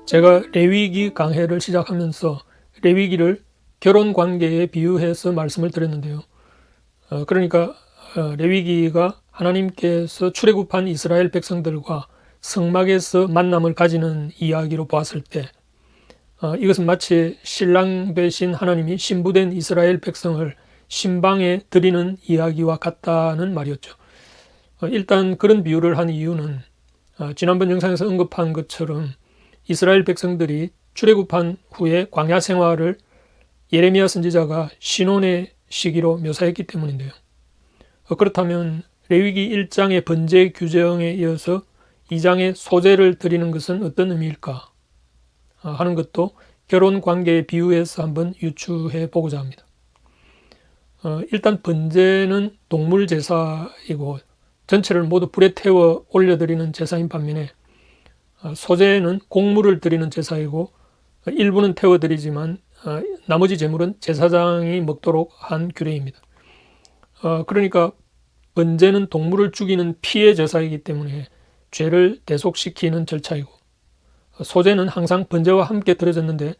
제가 레위기 강해를 시작하면서 레위기를 결혼 관계에 비유해서 말씀을 드렸는데요. 그러니까 레위기가 하나님께서 출애굽한 이스라엘 백성들과 성막에서 만남을 가지는 이야기로 보았을 때 이것은 마치 신랑 되신 하나님이 신부된 이스라엘 백성을 신방에 드리는 이야기와 같다는 말이었죠. 일단 그런 비유를 한 이유는 지난번 영상에서 언급한 것처럼 이스라엘 백성들이 출애굽한 후에 광야 생활을 예레미야 선지자가 신혼의 시기로 묘사했기 때문인데요. 그렇다면 레위기 1장의 번제 규정에 이어서 2장의 소제를 드리는 것은 어떤 의미일까 하는 것도 결혼 관계에 비유해서 한번 유추해 보고자 합니다. 일단 번제는 동물 제사이고 전체를 모두 불에 태워 올려드리는 제사인 반면에 소제는 곡물을 드리는 제사이고 일부는 태워드리지만 나머지 제물은 제사장이 먹도록 한 규례입니다. 그러니까 번제는 동물을 죽이는 피해 제사이기 때문에 죄를 대속시키는 절차이고 소제는 항상 번제와 함께 드려졌는데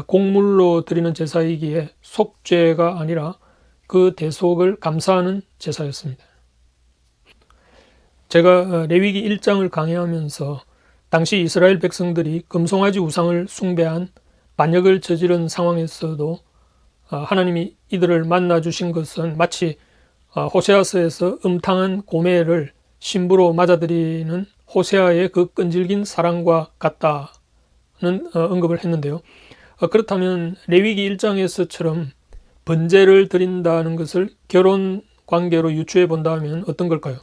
곡물로 드리는 제사이기에 속죄가 아니라 그 대속을 감사하는 제사였습니다. 제가 레위기 1장을 강의하면서 당시 이스라엘 백성들이 금송아지 우상을 숭배한 반역을 저지른 상황에서도 하나님이 이들을 만나주신 것은 마치 호세아서에서 음탕한 고멜을 신부로 맞아들이는 호세아의 그 끈질긴 사랑과 같다는 언급을 했는데요. 그렇다면 레위기 1장에서처럼 번제를 드린다는 것을 결혼 관계로 유추해 본다면 어떤 걸까요?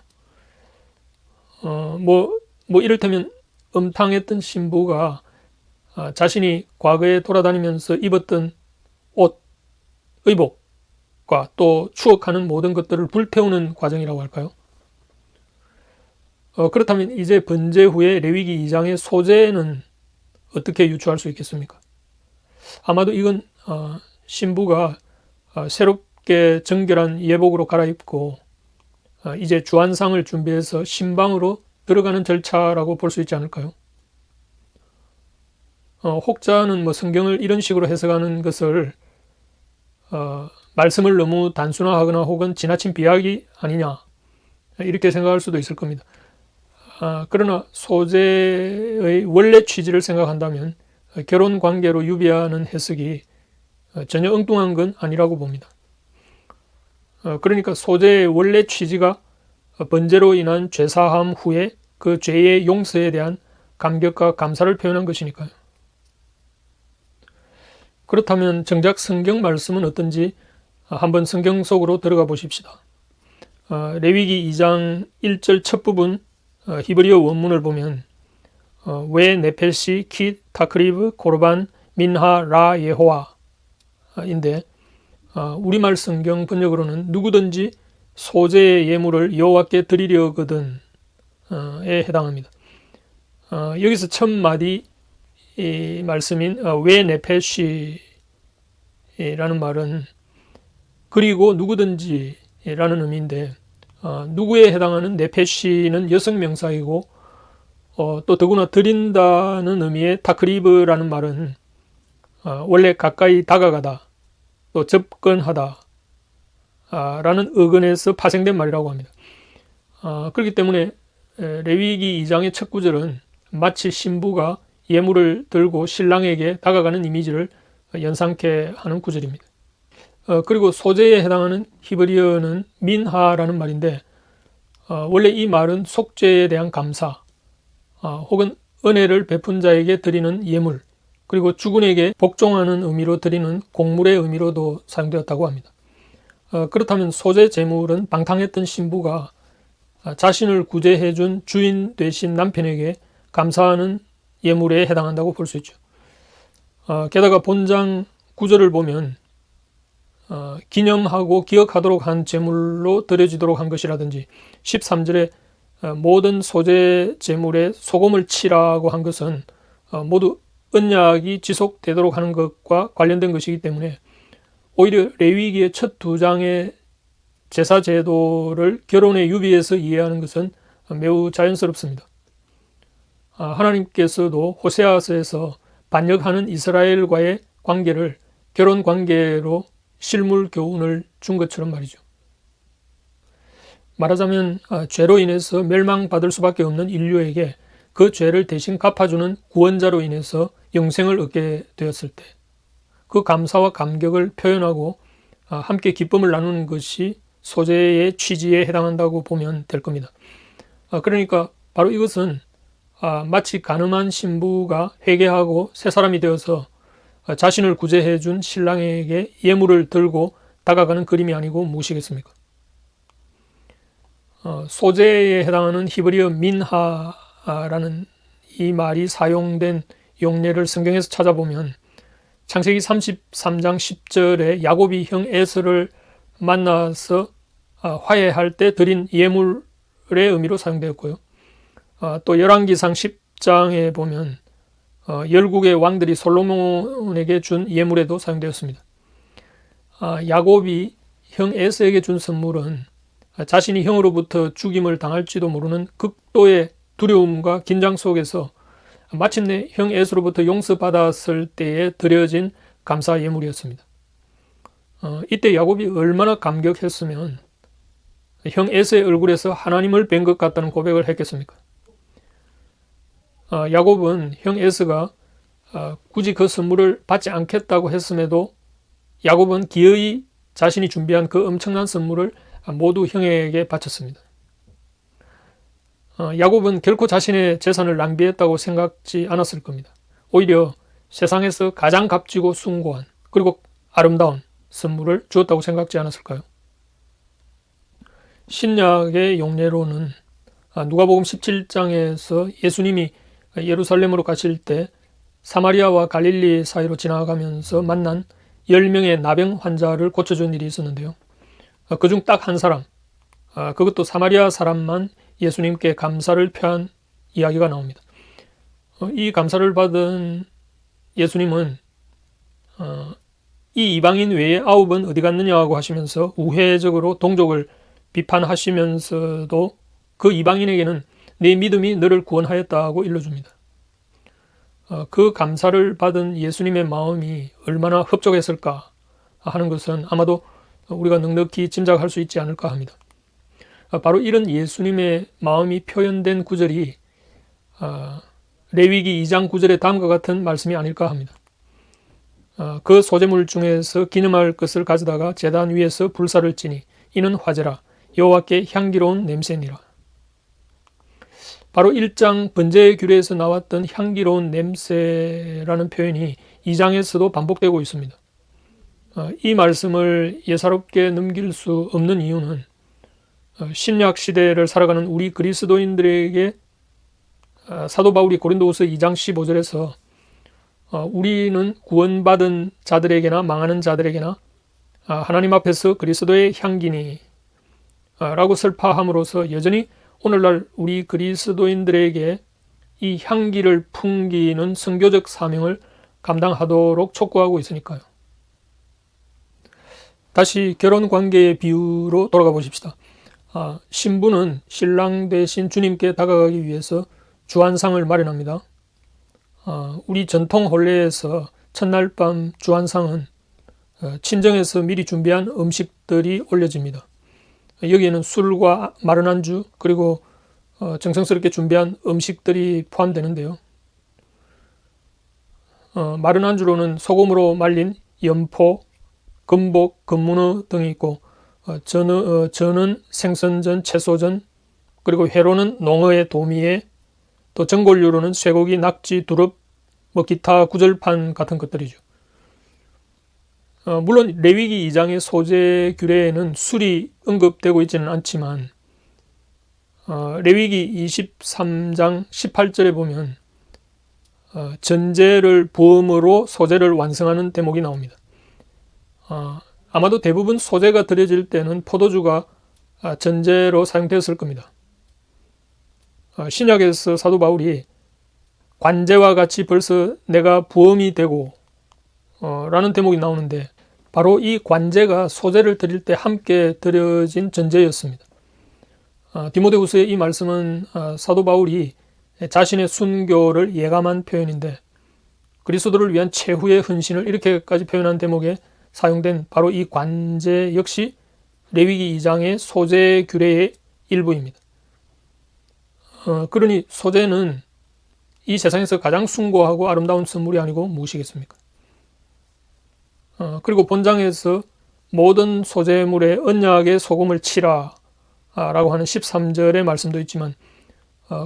이를테면 음탕했던 신부가 자신이 과거에 돌아다니면서 입었던 옷, 의복과 또 추억하는 모든 것들을 불태우는 과정이라고 할까요? 그렇다면 이제 번제 후에 레위기 2장의 소제는 어떻게 유추할 수 있겠습니까? 아마도 이건 신부가 새롭게 정결한 예복으로 갈아입고 이제 주안상을 준비해서 신방으로 들어가는 절차라고 볼 수 있지 않을까요? 혹자는 성경을 이런 식으로 해석하는 것을 말씀을 너무 단순화하거나 혹은 지나친 비약이 아니냐 이렇게 생각할 수도 있을 겁니다. 그러나 소제의 원래 취지를 생각한다면 결혼 관계로 유비하는 해석이 전혀 엉뚱한 건 아니라고 봅니다. 그러니까 소제의 원래 취지가 번제로 인한 죄사함 후에 그 죄의 용서에 대한 감격과 감사를 표현한 것이니까요. 그렇다면 정작 성경 말씀은 어떤지 한번 성경 속으로 들어가 보십시다. 레위기 2장 1절 첫 부분 히브리어 원문을 보면 웨 네페시 키 타크리브 고르반 민하 라 예호와 인데 우리말 성경 번역으로는 누구든지 소제의 예물을 여호와께 드리려거든에 해당합니다. 여기서 첫 마디 이 말씀인 웨 네페시라는 말은 그리고 누구든지라는 의미인데 누구에 해당하는 네페시는 여성 명사이고 또 더구나 드린다는 의미의 타크리브라는 말은 원래 가까이 다가가다 또 접근하다 라는 어근에서 파생된 말이라고 합니다. 그렇기 때문에 레위기 2장의 첫 구절은 마치 신부가 예물을 들고 신랑에게 다가가는 이미지를 연상케 하는 구절입니다. 그리고 소제에 해당하는 히브리어는 민하라는 말인데 원래 이 말은 속죄에 대한 감사 혹은 은혜를 베푼 자에게 드리는 예물 그리고 주군에게 복종하는 의미로 드리는 곡물의 의미로도 사용되었다고 합니다. 그렇다면 소제 제물은 방탕했던 신부가 자신을 구제해준 주인 되신 남편에게 감사하는 예물에 해당한다고 볼 수 있죠. 게다가 본장 9절을 보면 기념하고 기억하도록 한 제물로 드려지도록 한 것이라든지 13절에 모든 소제 제물에 소금을 치라고 한 것은 모두 언약이 지속되도록 하는 것과 관련된 것이기 때문에 오히려 레위기의 첫 2장의 제사 제도를 결혼의 유비에서 이해하는 것은 매우 자연스럽습니다. 하나님께서도 호세아서에서 반역하는 이스라엘과의 관계를 결혼 관계로 실물 교훈을 준 것처럼 말이죠. 말하자면 죄로 인해서 멸망받을 수밖에 없는 인류에게 그 죄를 대신 갚아주는 구원자로 인해서 영생을 얻게 되었을 때 그 감사와 감격을 표현하고 함께 기쁨을 나누는 것이 소재의 취지에 해당한다고 보면 될 겁니다. 그러니까 바로 이것은 마치 간음한 신부가 회개하고 새 사람이 되어서 자신을 구제해 준 신랑에게 예물을 들고 다가가는 그림이 아니고 무엇이겠습니까? 소재에 해당하는 히브리어 민하라는 이 말이 사용된 용례를 성경에서 찾아보면 창세기 33장 10절에 야곱이 형 에서를 만나서 화해할 때 드린 예물의 의미로 사용되었고요. 또 열왕기상 10장에 보면 열국의 왕들이 솔로몬에게 준 예물에도 사용되었습니다. 야곱이 형 에서에게 준 선물은 자신이 형으로부터 죽임을 당할지도 모르는 극도의 두려움과 긴장 속에서 마침내 형 에서로부터 용서받았을 때에 드려진 감사 예물이었습니다. 이때 야곱이 얼마나 감격했으면 형 에서의 얼굴에서 하나님을 뵌 것 같다는 고백을 했겠습니까? 야곱은 형 에서가 굳이 그 선물을 받지 않겠다고 했음에도 야곱은 기어이 자신이 준비한 그 엄청난 선물을 모두 형에게 바쳤습니다. 야곱은 결코 자신의 재산을 낭비했다고 생각지 않았을 겁니다. 오히려 세상에서 가장 값지고 숭고한 그리고 아름다운 선물을 주었다고 생각지 않았을까요? 신약의 용례로는 누가복음 17장에서 예수님이 예루살렘으로 가실 때 사마리아와 갈릴리 사이로 지나가면서 만난 10명의 나병 환자를 고쳐준 일이 있었는데요. 그중 딱 한 사람, 그것도 사마리아 사람만 예수님께 감사를 표한 이야기가 나옵니다. 이 감사를 받은 예수님은 이 이방인 외에 9은 어디 갔느냐고 하시면서 우회적으로 동족을 비판하시면서도 그 이방인에게는 네 믿음이 너를 구원하였다고 일러줍니다. 그 감사를 받은 예수님의 마음이 얼마나 흡족했을까 하는 것은 아마도 우리가 넉넉히 짐작할 수 있지 않을까 합니다. 바로 이런 예수님의 마음이 표현된 구절이 레위기 2장 9절에 다음과 같은 말씀이 아닐까 합니다. 그 소재물 중에서 기름할 것을 가져다가 제단 위에서 불사를 지니 이는 화제라 여호와께 향기로운 냄새니라. 바로 1장 번제의 규례에서 나왔던 향기로운 냄새라는 표현이 2장에서도 반복되고 있습니다. 이 말씀을 예사롭게 넘길 수 없는 이유는 신약 시대를 살아가는 우리 그리스도인들에게 사도 바울이 고린도후서 2장 15절에서 우리는 구원받은 자들에게나 망하는 자들에게나 하나님 앞에서 그리스도의 향기니 라고 설파함으로써 여전히 오늘날 우리 그리스도인들에게 이 향기를 풍기는 선교적 사명을 감당하도록 촉구하고 있으니까요. 다시 결혼관계의 비유로 돌아가 보십시다. 신부는 신랑 대신 주님께 다가가기 위해서 주안상을 마련합니다. 우리 전통 혼례에서 첫날 밤 주안상은 친정에서 미리 준비한 음식들이 올려집니다. 여기에는 술과 마른 안주 그리고 정성스럽게 준비한 음식들이 포함되는데요. 마른 안주로는 소금으로 말린 연포, 금복, 금문어 등이 있고 전은 생선전, 채소전, 그리고 회로는 농어의 도미에, 또 전골류로는 쇠고기, 낙지, 두릅, 기타 구절판 같은 것들이죠. 물론 레위기 2장의 소재 규례에는 술이 언급되고 있지는 않지만 레위기 23장 18절에 보면 전제를 부음으로 소제를 완성하는 대목이 나옵니다. 아마도 대부분 소제가 드려질 때는 포도주가 전제로 사용되었을 겁니다. 신약에서 사도 바울이 관제와 같이 벌써 내가 부음이 되고 라는 대목이 나오는데 바로 이 관제가 소제를 드릴 때 함께 드려진 전제였습니다. 디모데후서의 이 말씀은 사도 바울이 자신의 순교를 예감한 표현인데 그리스도를 위한 최후의 헌신을 이렇게까지 표현한 대목에 사용된 바로 이 관제 역시 레위기 2장의 소제 규례의 일부입니다. 그러니 소제는 이 세상에서 가장 숭고하고 아름다운 선물이 아니고 무엇이겠습니까? 그리고 본장에서 모든 소제물에 언약의 소금을 치라 라고 하는 13절의 말씀도 있지만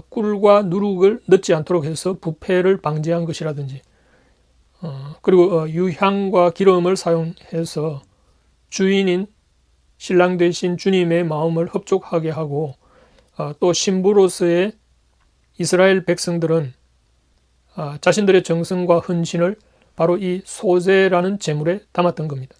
꿀과 누룩을 넣지 않도록 해서 부패를 방지한 것이라든지 그리고 유향과 기름을 사용해서 주인인 신랑 되신 주님의 마음을 흡족하게 하고 또 신부로서의 이스라엘 백성들은 자신들의 정성과 헌신을 바로 이 소제라는 제물에 담았던 겁니다.